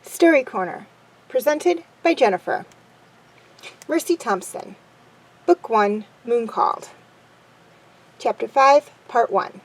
Story Corner, presented by Jennifer. Mercy Thompson. Book 1, Moon Called. Chapter 5, Part 1.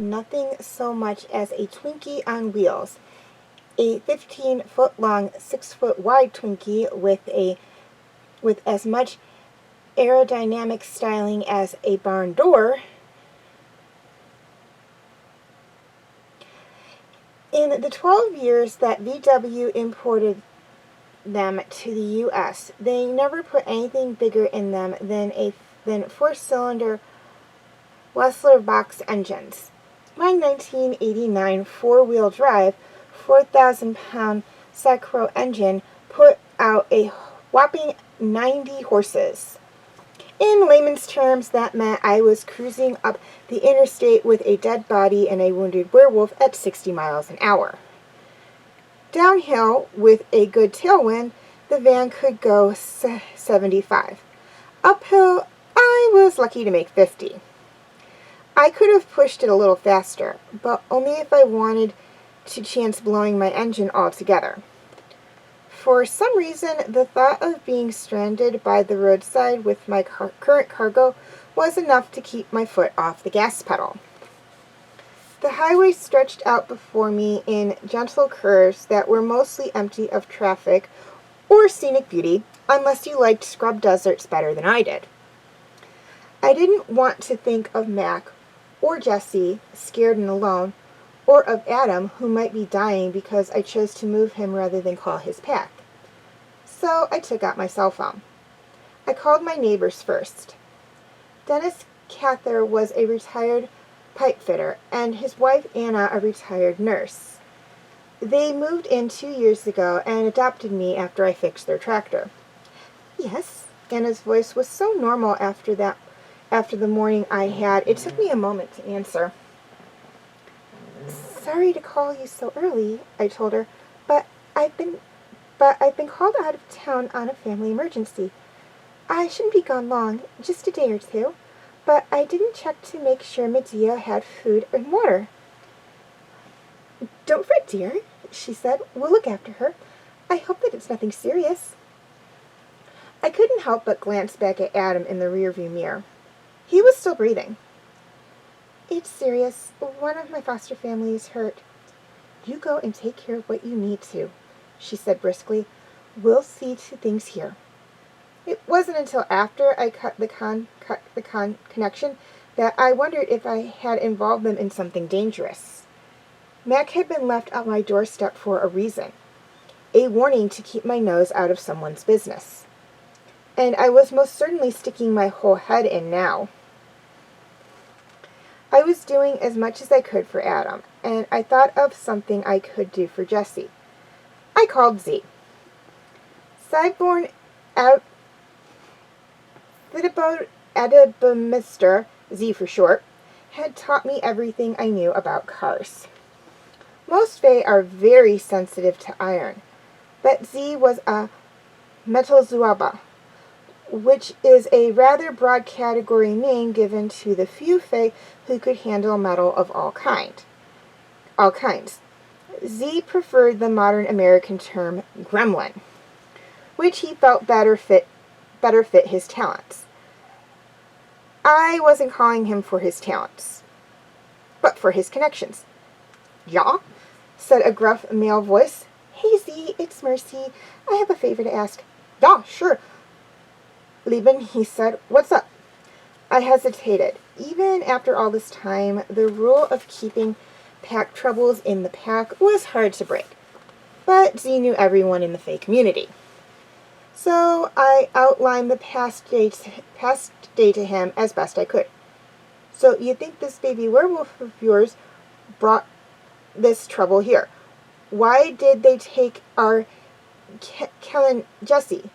Nothing so much as a Twinkie on wheels. A 15-foot-long, 6-foot-wide Twinkie with as much aerodynamic styling as a barn door. In the 12 years that VW imported them to the U.S., they never put anything bigger in them than four-cylinder Wessler box engines. My 1989 four-wheel drive, 4,000-pound Sacro engine put out a whopping 90 horses. In layman's terms, that meant I was cruising up the interstate with a dead body and a wounded werewolf at 60 miles an hour. Downhill, with a good tailwind, the van could go 75. Uphill, I was lucky to make 50. I could have pushed it a little faster, but only if I wanted to chance blowing my engine altogether. For some reason, the thought of being stranded by the roadside with my current cargo was enough to keep my foot off the gas pedal. The highway stretched out before me in gentle curves that were mostly empty of traffic or scenic beauty, unless you liked scrub deserts better than I did. I didn't want to think of Mac or Jesse, scared and alone, or of Adam, who might be dying because I chose to move him rather than call his pack. So I took out my cell phone. I called my neighbors first. Dennis Cather was a retired pipe fitter, and his wife Anna a retired nurse. They moved in 2 years ago and adopted me after I fixed their tractor. Yes, Anna's voice was so normal after the morning I had, it took me a moment to answer. Sorry to call you so early, I told her, but I've been called out of town on a family emergency. I shouldn't be gone long, just a day or two, but I didn't check to make sure Medea had food and water. Don't fret, dear, she said. We'll look after her. I hope that it's nothing serious. I couldn't help but glance back at Adam in the rearview mirror. He was still breathing. It's serious. One of my foster family is hurt. You go and take care of what you need to, she said briskly. We'll see to things here. It wasn't until after I cut the connection that I wondered if I had involved them in something dangerous. Mac had been left on my doorstep for a reason, a warning to keep my nose out of someone's business. And I was most certainly sticking my whole head in now. I was doing as much as I could for Adam, and I thought of something I could do for Jessie. I called Z. Sideborn Adibamister, Z for short, had taught me everything I knew about cars. Most Fae are very sensitive to iron, but Z was a metalzuaba, which is a rather broad category name given to the few Fae who could handle metal of all kinds. Z preferred the modern American term gremlin, which he felt better fit his talents. I wasn't calling him for his talents, but for his connections. Yeah? Said a gruff male voice. Hey Z, it's Mercy. I have a favor to ask. Yeah, sure. Lieben, he said. What's up? I hesitated. Even after all this time, the rule of keeping pack troubles in the pack was hard to break. But Z knew everyone in the Fae community. So I outlined the past day to him as best I could. So you think this baby werewolf of yours brought this trouble here? Why did they take our Kellen Jessie?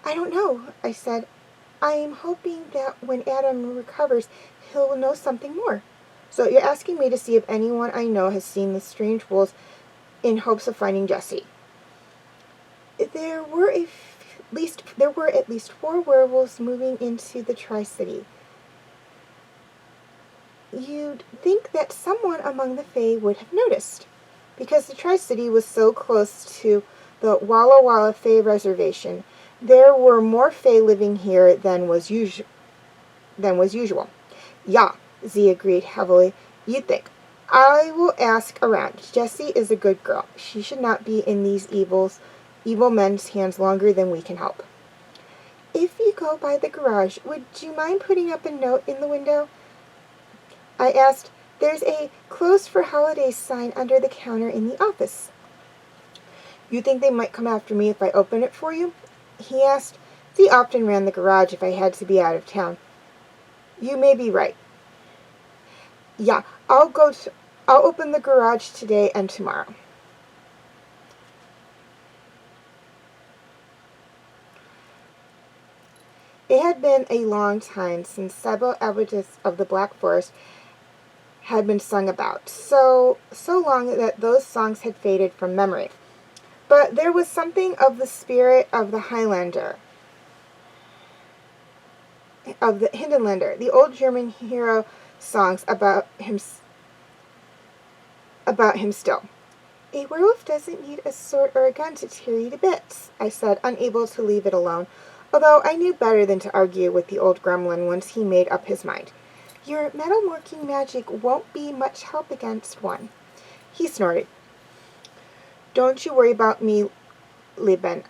I don't know, I said. I am hoping that when Adam recovers, he'll know something more. So you're asking me to see if anyone I know has seen the strange wolves in hopes of finding Jessie. There were at least 4 werewolves moving into the Tri-City. You'd think that someone among the Fae would have noticed, because the Tri-City was so close to the Walla Walla Fae Reservation. There were more Fae living here than was usual. Yeah, Z agreed heavily. You'd think. I will ask around. Jessie is a good girl. She should not be in these evil men's hands longer than we can help. If you go by the garage, would you mind putting up a note in the window? I asked. There's a closed for holidays sign under the counter in the office. You think they might come after me if I open it for you? He asked. Z often ran the garage if I had to be out of town. You may be right. Yeah, I'll open the garage today and tomorrow. It had been a long time since Sebo Abadis of the Black Forest had been sung about, so long that those songs had faded from memory. But there was something of the spirit of the Highlander, of the Hindenlander, the old German hero songs about him still. A werewolf doesn't need a sword or a gun to tear you to bits, I said, unable to leave it alone, although I knew better than to argue with the old gremlin once he made up his mind. Your metalworking magic won't be much help against one. He snorted. Don't you worry about me, Lieben.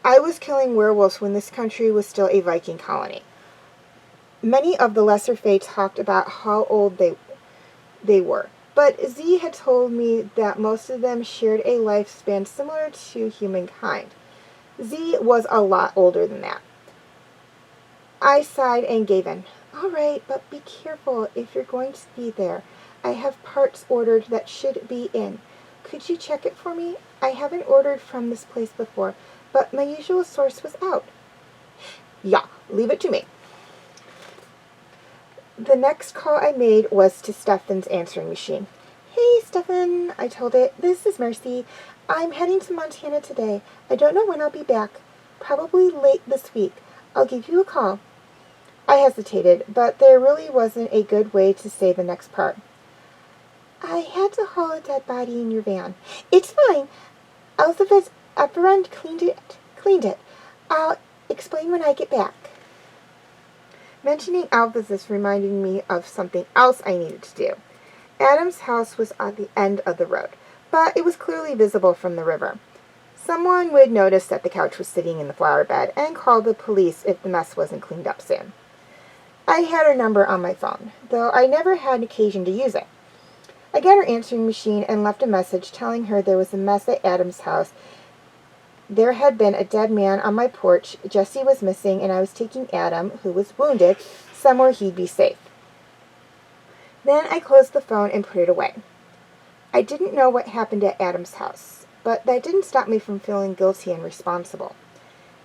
I was killing werewolves when this country was still a Viking colony. Many of the lesser Fae talked about how old they were, but Z had told me that most of them shared a lifespan similar to humankind. Z was a lot older than that. I sighed and gave in. All right, but be careful if you're going to be there. I have parts ordered that should be in. Could you check it for me? I haven't ordered from this place before, but my usual source was out. Yeah, leave it to me. The next call I made was to Stefan's answering machine. Hey, Stefan, I told it. This is Mercy. I'm heading to Montana today. I don't know when I'll be back. Probably late this week. I'll give you a call. I hesitated, but there really wasn't a good way to say the next part. I had to haul a dead body in your van. It's fine. Elizabeth's friend cleaned it. I'll explain when I get back. Mentioning Alphys reminded me of something else I needed to do. Adam's house was at the end of the road, but it was clearly visible from the river. Someone would notice that the couch was sitting in the flower bed and call the police if the mess wasn't cleaned up soon. I had her number on my phone, though I never had an occasion to use it. I got her answering machine and left a message telling her there was a mess at Adam's house. There had been a dead man on my porch, Jesse was missing, and I was taking Adam, who was wounded, somewhere he'd be safe. Then I closed the phone and put it away. I didn't know what happened at Adam's house, but that didn't stop me from feeling guilty and responsible.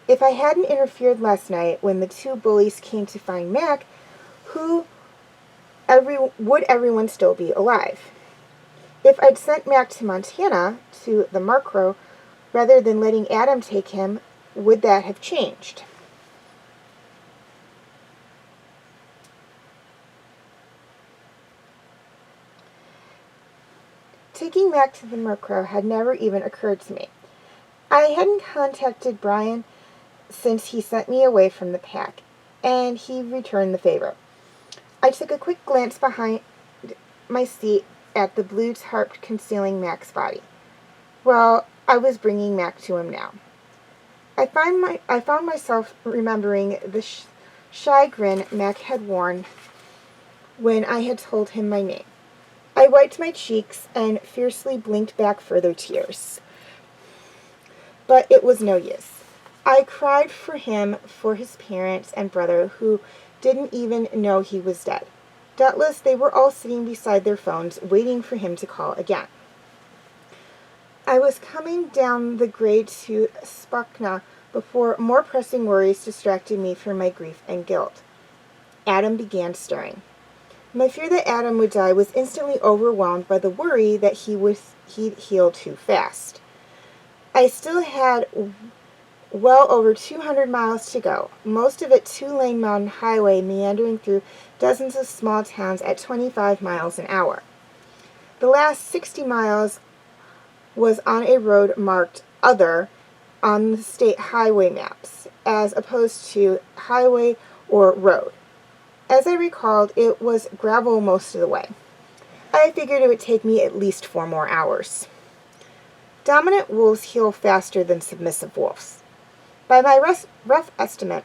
If I hadn't interfered last night when the two bullies came to find Mac, would everyone still be alive? If I'd sent Mac to Montana, to the Macro, rather than letting Adam take him, would that have changed? Taking Mac to the Macro had never even occurred to me. I hadn't contacted Brian since he sent me away from the pack, and he returned the favor. I took a quick glance behind my seat at the blue tarp concealing Mac's body. Well, I was bringing Mac to him now. I found myself remembering the shy grin Mac had worn when I had told him my name. I wiped my cheeks and fiercely blinked back further tears. But it was no use. I cried for him, for his parents and brother, who didn't even know he was dead. Doubtless they were all sitting beside their phones, waiting for him to call again. I was coming down the grade to Spokane before more pressing worries distracted me from my grief and guilt. Adam began stirring. My fear that Adam would die was instantly overwhelmed by the worry that he'd heal too fast. I still had well over 200 miles to go, most of it two-lane mountain highway meandering through dozens of small towns at 25 miles an hour. The last 60 miles was on a road marked Other on the state highway maps, as opposed to highway or road. As I recalled, it was gravel most of the way. I figured it would take me at least 4 more hours. Dominant wolves heal faster than submissive wolves. By my rough estimate,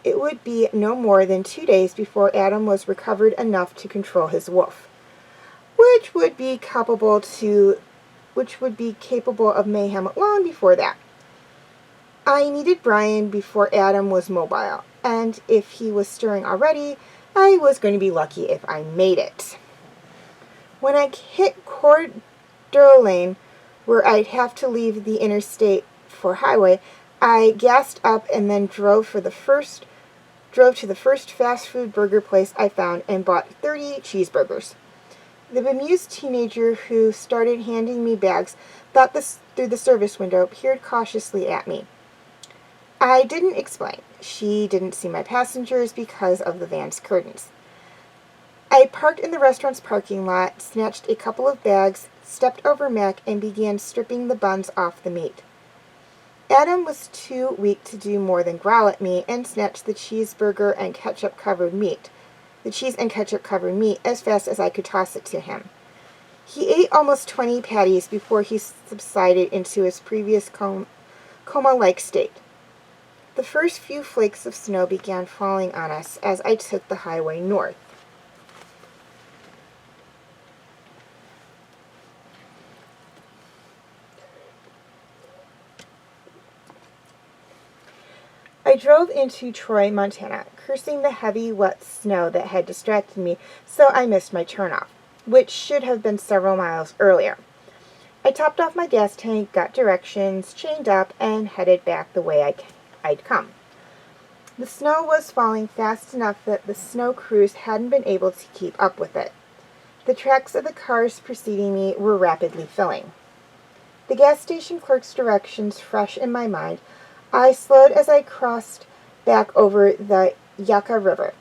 it would be no more than 2 days before Adam was recovered enough to control his wolf, which would be capable of mayhem long before that. I needed Brian before Adam was mobile, and if he was stirring already, I was going to be lucky if I made it. When I hit Coeur d'Alene, where I'd have to leave the interstate for highway, I gassed up and then drove to the first fast food burger place I found and bought 30 cheeseburgers. The bemused teenager who started handing me bags thought through the service window, peered cautiously at me. I didn't explain. She didn't see my passengers because of the van's curtains. I parked in the restaurant's parking lot, snatched a couple of bags, stepped over Mac, and began stripping the buns off the meat. Adam was too weak to do more than growl at me and snatch the cheese and ketchup-covered meat as fast as I could toss it to him. He ate almost 20 patties before he subsided into his previous coma-like state. The first few flakes of snow began falling on us as I took the highway north. I drove into Troy, Montana, cursing the heavy, wet snow that had distracted me, so I missed my turnoff, which should have been several miles earlier. I topped off my gas tank, got directions, chained up, and headed back the way I'd come. The snow was falling fast enough that the snow crews hadn't been able to keep up with it. The tracks of the cars preceding me were rapidly filling. The gas station clerk's directions fresh in my mind, I slowed as I crossed back over the Yucca River.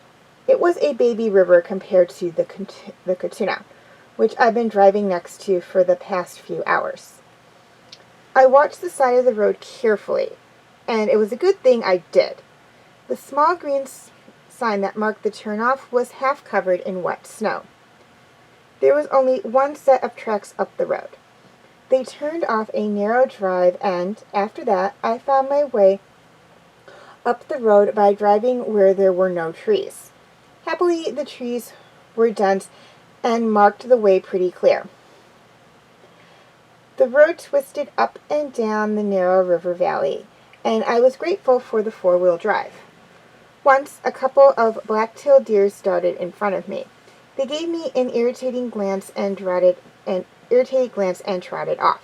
It was a baby river compared to the Katuna, which I've been driving next to for the past few hours. I watched the side of the road carefully, and it was a good thing I did. The small green sign that marked the turnoff was half covered in wet snow. There was only one set of tracks up the road. They turned off a narrow drive, and after that I found my way up the road by driving where there were no trees. Happily, the trees were dense and marked the way pretty clear. The road twisted up and down the narrow river valley, and I was grateful for the four-wheel drive. Once, a couple of black-tailed deer started in front of me. They gave me an irritated glance and trotted off.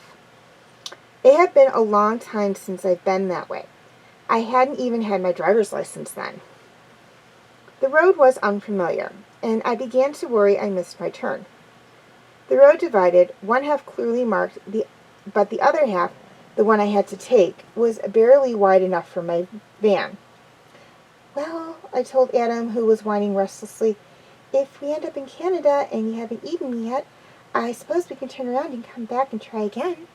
It had been a long time since I'd been that way. I hadn't even had my driver's license then. The road was unfamiliar, and I began to worry I missed my turn. The road divided, one half clearly marked, but the other half, the one I had to take, was barely wide enough for my van. "Well," I told Adam, who was whining restlessly, "if we end up in Canada and you haven't eaten me yet, I suppose we can turn around and come back and try again."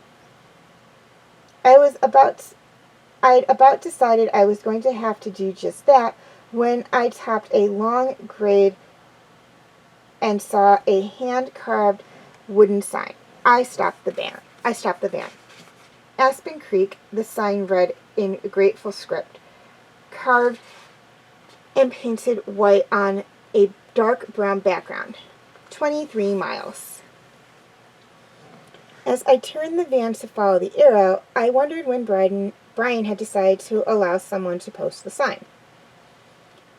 I'd about decided I was going to have to do just that when I topped a long grade and saw a hand-carved wooden sign. I stopped the van. Aspen Creek, the sign read in grateful script, carved and painted white on a dark brown background. 23 miles. As I turned the van to follow the arrow, I wondered when Brian had decided to allow someone to post the sign.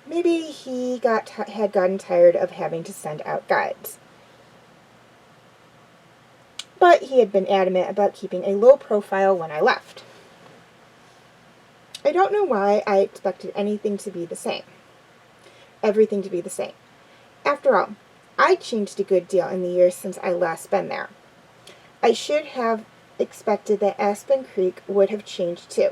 Maybe he had gotten tired of having to send out guides. But he had been adamant about keeping a low profile when I left. I don't know why I expected everything to be the same. After all, I'd changed a good deal in the years since I last been there. I should have expected that Aspen Creek would have changed too.